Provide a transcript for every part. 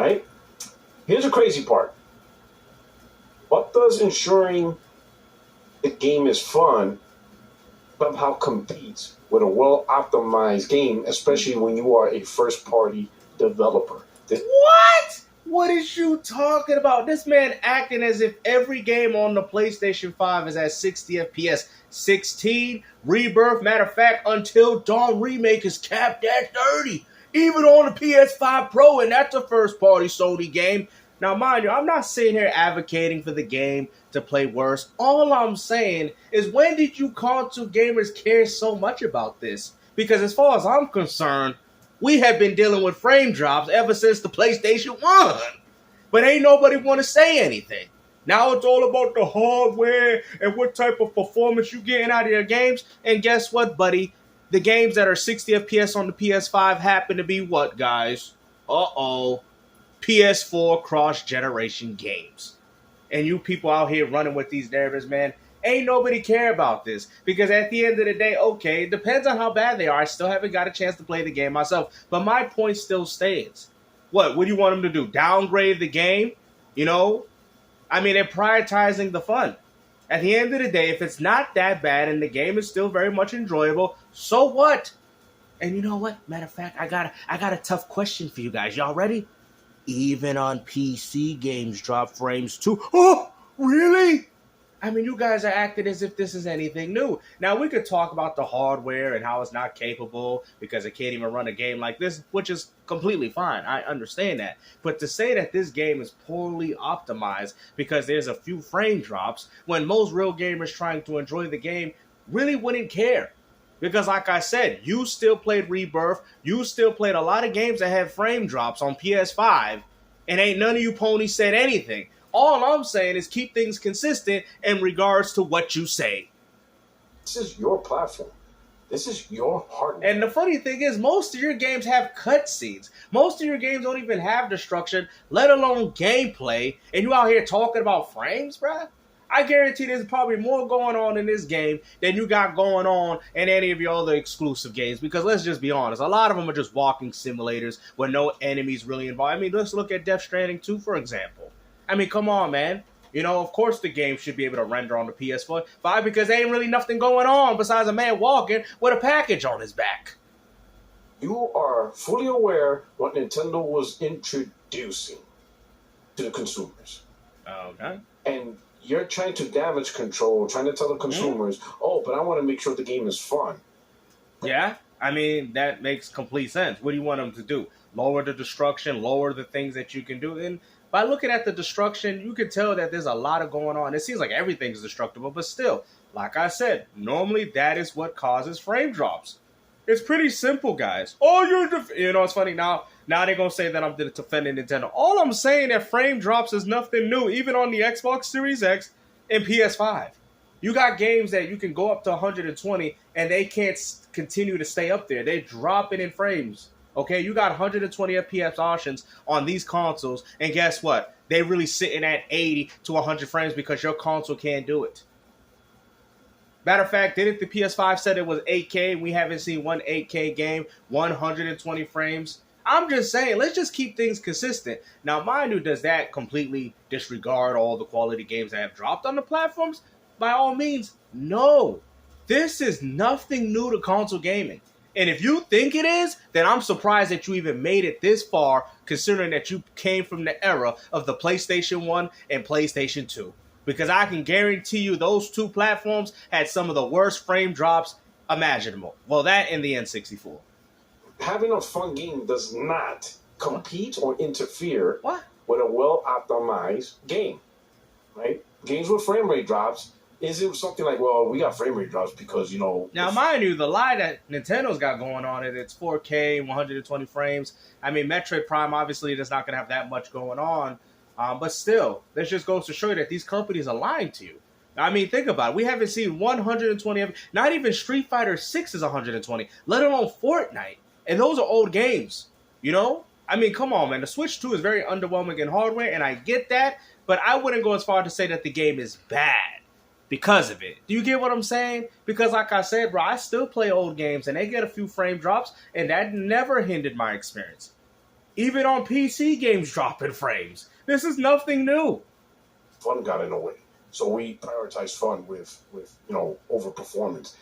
right? Here's the crazy part. What does ensuring the game is fun somehow competes with a well-optimized game, especially when you are a first-party developer? What? What is you talking about? This man acting as if every game on the PlayStation 5 is at 60 FPS. 16, Rebirth, matter of fact, Until Dawn Remake is capped at 30. Even on the PS5 Pro, and that's a first-party Sony game. Now, mind you, I'm not sitting here advocating for the game to play worse. All I'm saying is, when did you console gamers care so much about this? Because as far as I'm concerned, we have been dealing with frame drops ever since the PlayStation 1. But ain't nobody want to say anything. Now it's all about the hardware and what type of performance you getting out of your games. And guess what, buddy? The games that are 60 FPS on the PS5 happen to be what, guys? PS4 cross-generation games. And you people out here running with these narratives, man, ain't nobody care about this. Because at the end of the day, okay, it depends on how bad they are. I still haven't got a chance to play the game myself. But my point still stands. What do you want them to do? Downgrade the game? You know? I mean, they're prioritizing the fun. At the end of the day, if it's not that bad and the game is still very much enjoyable, so what? And you know what? Matter of fact, I got a tough question for you guys. Y'all ready? Even on PC, games drop frames too. Oh, really? I mean, you guys are acting as if this is anything new. Now, we could talk about the hardware and how it's not capable because it can't even run a game like this, which is completely fine. I understand that. But to say that this game is poorly optimized because there's a few frame drops when most real gamers trying to enjoy the game really wouldn't care. Because like I said, you still played Rebirth. You still played a lot of games that had frame drops on PS5. And ain't none of you ponies said anything. All I'm saying is keep things consistent in regards to what you say. This is your platform. This is your hardware. And the funny thing is, most of your games have cutscenes. Most of your games don't even have destruction, let alone gameplay. And you out here talking about frames, bruh? I guarantee there's probably more going on in this game than you got going on in any of your other exclusive games. Because let's just be honest, a lot of them are just walking simulators where no enemies really involved. I mean, let's look at Death Stranding 2, for example. I mean, come on, man. You know, of course the game should be able to render on the PS4 because there ain't really nothing going on besides a man walking with a package on his back. You are fully aware what Nintendo was introducing to the consumers. Okay. And you're trying to damage control, trying to tell the consumers, oh, but I want to make sure the game is fun. Yeah, I mean, that makes complete sense. What do you want them to do? Lower the destruction, lower the things that you can do. And by looking at the destruction, you can tell that there's a lot of going on. It seems like everything's destructible, but still, like I said, normally that is what causes frame drops. It's pretty simple, guys. Oh, you know, it's funny now they're going to say that I'm defending Nintendo. All I'm saying that frame drops is nothing new, even on the Xbox Series X and PS5. You got games that you can go up to 120 and they can't continue to stay up there. They're dropping in frames. Okay, you got 120 FPS options on these consoles, and guess what? They're really sitting at 80 to 100 frames because your console can't do it. Matter of fact, didn't the PS5 said it was 8K? We haven't seen one 8K game, 120 frames. I'm just saying, let's just keep things consistent. Now, mind you, does that completely disregard all the quality games that have dropped on the platforms? By all means, no. This is nothing new to console gaming. And if you think it is, then I'm surprised that you even made it this far, considering that you came from the era of the PlayStation 1 and PlayStation 2. Because I can guarantee you those two platforms had some of the worst frame drops imaginable. Well, that and the N64. Having a fun game does not compete or interfere with a well-optimized game, right? Games with frame rate drops, is it something like, well, we got frame rate drops because, you know... Now, mind you, the lie that Nintendo's got going on it's 4K, 120 frames. I mean, Metroid Prime, obviously, is not going to have that much going on. But still, this just goes to show you that these companies are lying to you. I mean, think about it. We haven't seen 120... Not even Street Fighter 6 is 120, let alone Fortnite. And those are old games, you know? I mean, come on, man. The Switch 2 is very underwhelming in hardware, and I get that. But I wouldn't go as far to say that the game is bad because of it. Do you get what I'm saying? Because like I said, bro, I still play old games and they get a few frame drops and that never hindered my experience. Even on PC games dropping frames. This is nothing new. Fun got in the way. So we prioritize fun with over performance.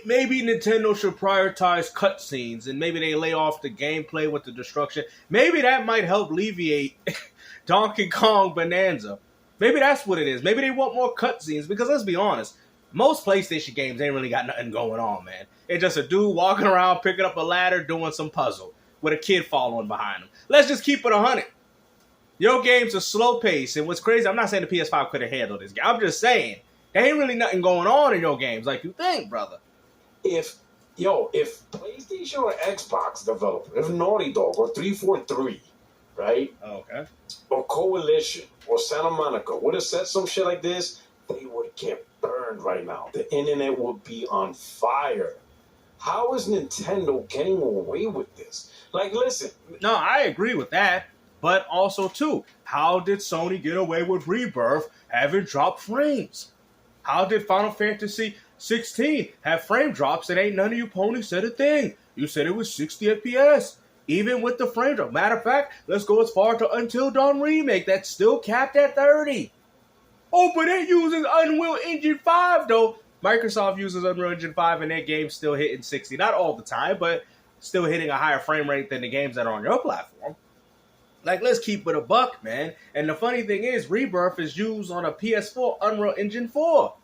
Maybe Nintendo should prioritize cutscenes and maybe they lay off the gameplay with the destruction. Maybe that might help alleviate Donkey Kong Bonanza. Maybe that's what it is. Maybe they want more cutscenes because let's be honest, most PlayStation games ain't really got nothing going on, man. It's just a dude walking around picking up a ladder doing some puzzle with a kid following behind him. Let's just keep it 100. Your game's a slow pace, and what's crazy, I'm not saying the PS5 could have handled this game. I'm just saying, there ain't really nothing going on in your games like you think, brother. If PlayStation or Xbox developer, if Naughty Dog or 343, right? Okay. Or Coalition or Santa Monica would have said some shit like this, they would get burned right now. The internet would be on fire. How is Nintendo getting away with this? Like, listen. No, I agree with that. But also, too, how did Sony get away with Rebirth having dropped frames? How did Final Fantasy 16 have frame drops that ain't none of you ponies said a thing? You said it was 60 FPS. Even with the frame drop. Matter of fact, let's go as far to Until Dawn Remake that's still capped at 30. Oh, but it uses Unreal Engine 5, though. Microsoft uses Unreal Engine 5 and their game's still hitting 60. Not all the time, but still hitting a higher frame rate than the games that are on your platform. Like, let's keep it a buck, man. And the funny thing is, Rebirth is used on a PS4 Unreal Engine 4.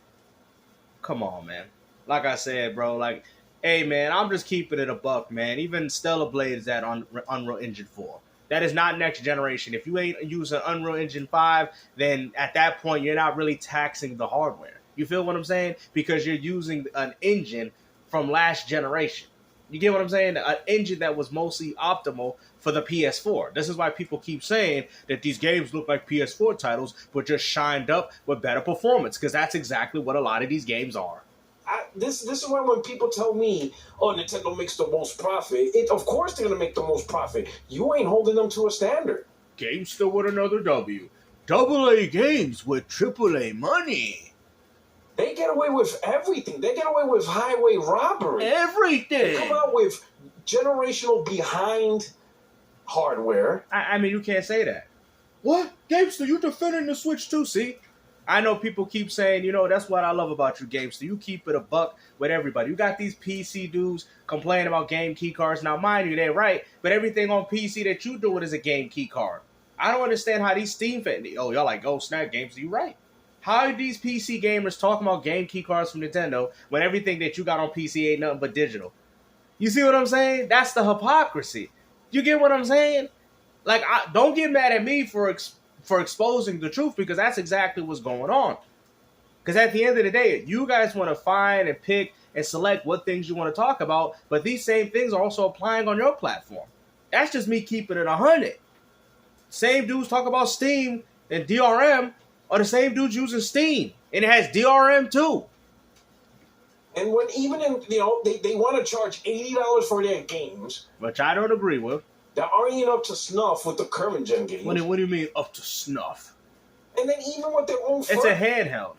Come on, man. Like I said, bro, like, hey, man, I'm just keeping it a buck, man. Even Stellar Blade is at Unreal Engine 4. That is not next generation. If you ain't using Unreal Engine 5, then at that point, you're not really taxing the hardware. You feel what I'm saying? Because you're using an engine from last generation. You get what I'm saying? An engine that was mostly optimal for the PS4. This is why people keep saying that these games look like PS4 titles, but just shined up with better performance, because that's exactly what a lot of these games are. This is why when people tell me, oh, Nintendo makes the most profit, of course they're going to make the most profit. You ain't holding them to a standard. GameStar with another W. AA games with AAA money. They get away with everything. They get away with highway robbery. Everything. They come out with generational behind hardware. I mean, you can't say that. What? GameStar, you defending the Switch too, see? I know people keep saying, that's what I love about you, GameStar. You keep it a buck with everybody. You got these PC dudes complaining about game key cards. Now, mind you, they're right, but everything on PC that you doing is a game key card. I don't understand how these Steam fans, y'all like, oh, snap, GameStar, you right. How are these PC gamers talking about game key cards from Nintendo when everything that you got on PC ain't nothing but digital? You see what I'm saying? That's the hypocrisy. You get what I'm saying? Like, don't get mad at me for exposing the truth, because that's exactly what's going on. Because at the end of the day, you guys want to find and pick and select what things you want to talk about, but these same things are also applying on your platform. That's just me keeping it 100. Same dudes talk about Steam and DRM are the same dudes using Steam, and it has DRM too. And when even they want to charge $80 for their games, which I don't agree with. That aren't even up to snuff with the current gen games. What do you mean up to snuff? And then even with their own, it's a handheld.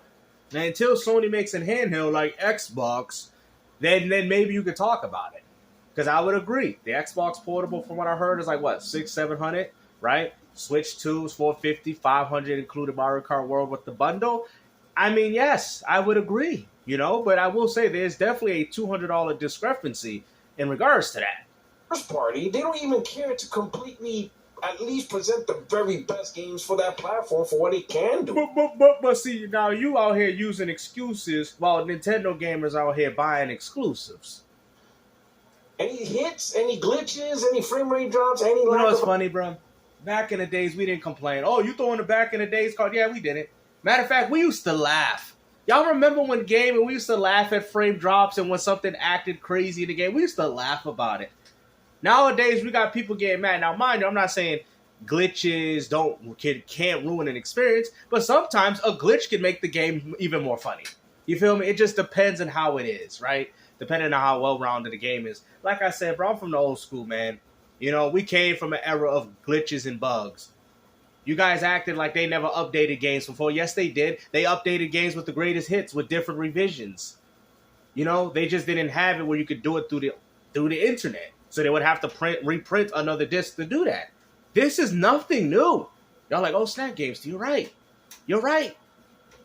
Now, until Sony makes a handheld like Xbox, then maybe you could talk about it. Because I would agree, the Xbox Portable, from what I heard, is like what, $600-700, right? Switch 2 is $450, $500 included Mario Kart World with the bundle. I mean, yes, I would agree, but I will say there's definitely a $200 discrepancy in regards to that. First party, they don't even care to completely at least present the very best games for that platform for what it can do. But see, now you out here using excuses while Nintendo gamers out here buying exclusives. Any hits, any glitches, any frame rate drops, any... You know what's funny, bro? Back in the days, we didn't complain. Oh, you throwing the back in the days card? Yeah, we didn't. Matter of fact, we used to laugh. Y'all remember when we used to laugh at frame drops and when something acted crazy in the game? We used to laugh about it. Nowadays, we got people getting mad. Now, mind you, I'm not saying glitches can't ruin an experience, but sometimes a glitch can make the game even more funny. You feel me? It just depends on how it is, right? Depending on how well-rounded the game is. Like I said, bro, I'm from the old school, man. We came from an era of glitches and bugs. You guys acted like they never updated games before. Yes, they did. They updated games with the greatest hits with different revisions. They just didn't have it where you could do it through the internet. So they would have to reprint another disc to do that. This is nothing new. Y'all like, oh, snap games. You're right. You're right.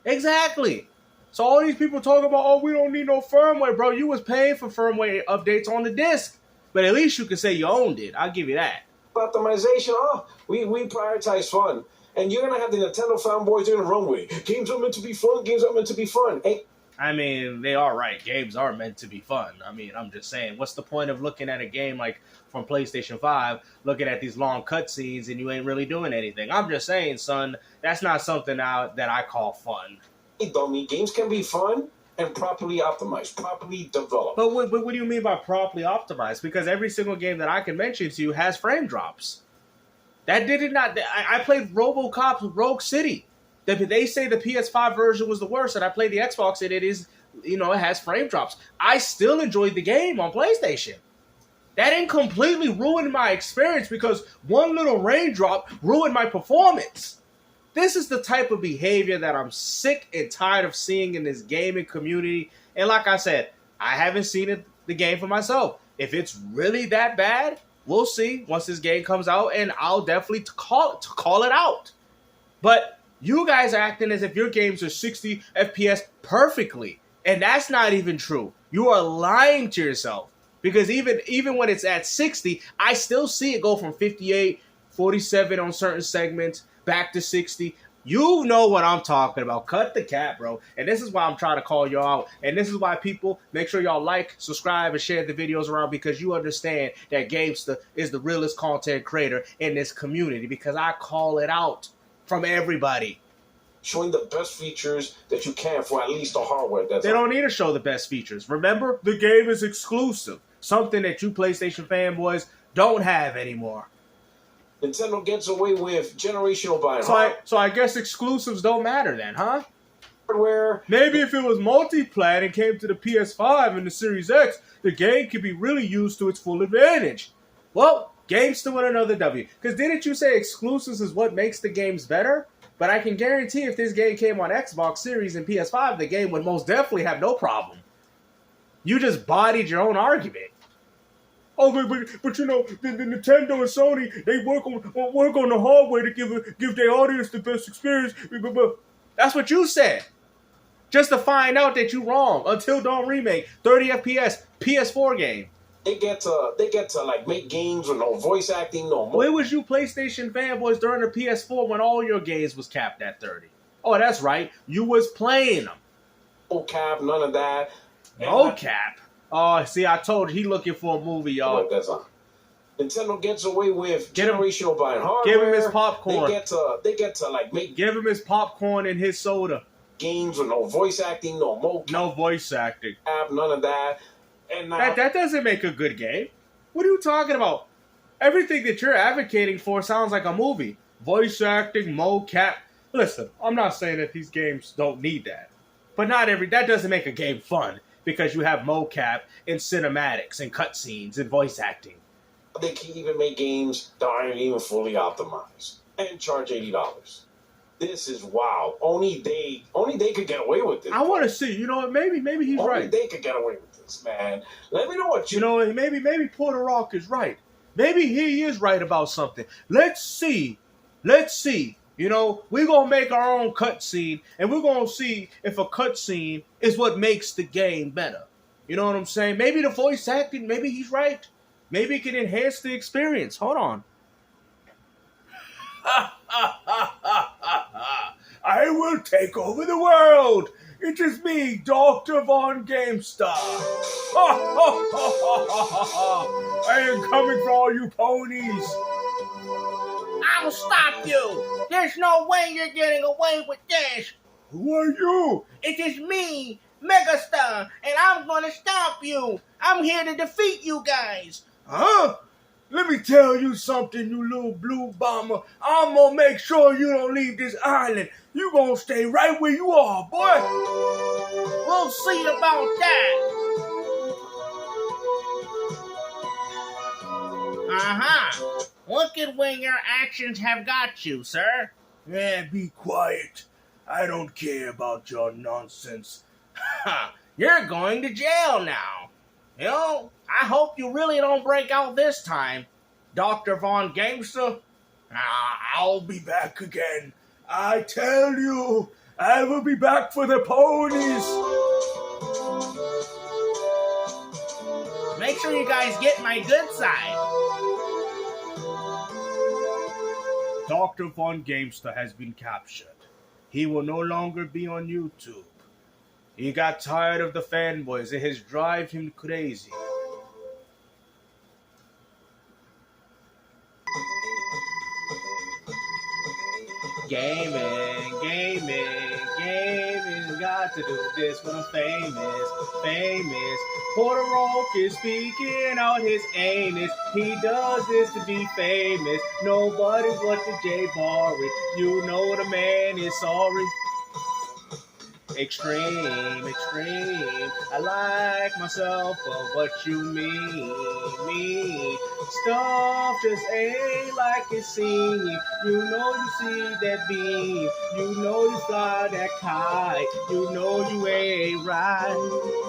Exactly. So all these people talk about, oh, we don't need no firmware, bro. You was paying for firmware updates on the disc. But at least you can say you owned it. I'll give you that. Optimization, we prioritize fun. And you're going to have the Nintendo fanboys in the wrong way. Games are meant to be fun. Games are meant to be fun. Hey. I mean, they are right. Games are meant to be fun. I mean, I'm just saying, what's the point of looking at a game like from PlayStation 5, looking at these long cutscenes and you ain't really doing anything? I'm just saying, son, that's not something that I call fun. Hey, dummy, games can be fun and properly optimized, properly developed. But what do you mean by properly optimized? Because every single game that I can mention to you has frame drops. That did it not. I played RoboCop Rogue City. They say the PS5 version was the worst, and I played the Xbox, and it is, it has frame drops. I still enjoyed the game on PlayStation. That didn't completely ruin my experience because one little raindrop ruined my performance. This is the type of behavior that I'm sick and tired of seeing in this gaming community. And like I said, I haven't seen the game for myself. If it's really that bad, we'll see once this game comes out, and I'll definitely call it out. But you guys are acting as if your games are 60 FPS perfectly, and that's not even true. You are lying to yourself because even when it's at 60, I still see it go from 58, 47 on certain segments, back to 60. You know what I'm talking about. Cut the cap, bro. And this is why I'm trying to call y'all out. And this is why people, make sure y'all like, subscribe, and share the videos around because you understand that Gamesta is the realest content creator in this community because I call it out from everybody. Showing the best features that you can for at least the hardware. They don't need to show the best features. Remember, the game is exclusive. Something that you PlayStation fanboys don't have anymore. Nintendo gets away with generational buying. So I guess exclusives don't matter then, huh? Hardware. Maybe if it was multi-plat and came to the PS5 and the Series X, the game could be really used to its full advantage. Well, game's still with another W. Because didn't you say exclusives is what makes the games better? But I can guarantee if this game came on Xbox Series and PS5, the game would most definitely have no problem. You just bodied your own argument. Oh, but the Nintendo and Sony, they work on the hardware to give their audience the best experience. That's what you said. Just to find out that you're wrong. Until Dawn Remake, 30 FPS, PS4 game. They get to like make games with no voice acting, no more. Where was you PlayStation fanboys during the PS4 when all your games was capped at 30? Oh, that's right. You was playing them. No cap, none of that. No cap. Oh, see, I told you, he looking for a movie, y'all. Look, that's on. Nintendo gets away with generational buying hardware. Give him his popcorn. They get to like make. Give him his popcorn and his soda. Games with no voice acting, no mocap. No voice acting. None of that. And that doesn't make a good game. What are you talking about? Everything that you're advocating for sounds like a movie. Voice acting, mocap. Listen, I'm not saying that these games don't need that. But that doesn't make a game fun. Because you have mocap and cinematics and cutscenes and voice acting. They can even make games that aren't even fully optimized and charge $80. This is wow. Only they could get away with this. I want to see. You know what? Maybe he's right. Only they could get away with this, man. Let me know what you know. Maybe Puertorock is right. Maybe he is right about something. Let's see. We're going to make our own cutscene, and we're going to see if a cutscene is what makes the game better. You know what I'm saying? Maybe the voice acting, maybe he's right. Maybe it can enhance the experience. Hold on. I will take over the world. It is me, Dr. Von GameStar. I am coming for all you ponies. I'll stop you. There's no way you're getting away with this. Who are you? It is me, Megastar, and I'm gonna stop you. I'm here to defeat you guys. Huh? Let me tell you something, you little blue bomber. I'm gonna make sure you don't leave this island. You gonna stay right where you are, boy. We'll see about that. Uh-huh. Look at where your actions have got you, sir. Yeah, be quiet. I don't care about your nonsense. Ha! You're going to jail now. You know, I hope you really don't break out this time, Dr. Von Gamester. I'll be back again. I tell you, I will be back for the ponies. Make sure you guys get my good side. Dr. Von Gamester has been captured. He will no longer be on YouTube. He got tired of the fanboys. It has driven him crazy. Gaming, got to do this when I'm famous. Puertorock is speaking out his anus. He does this to be famous. Nobody's watching Jay Barry. You know the man is sorry. Extreme. I like myself for what you mean. Stuff just ain't like it seems. You know you see that beam. You know you fly that kite. You know you ain't right.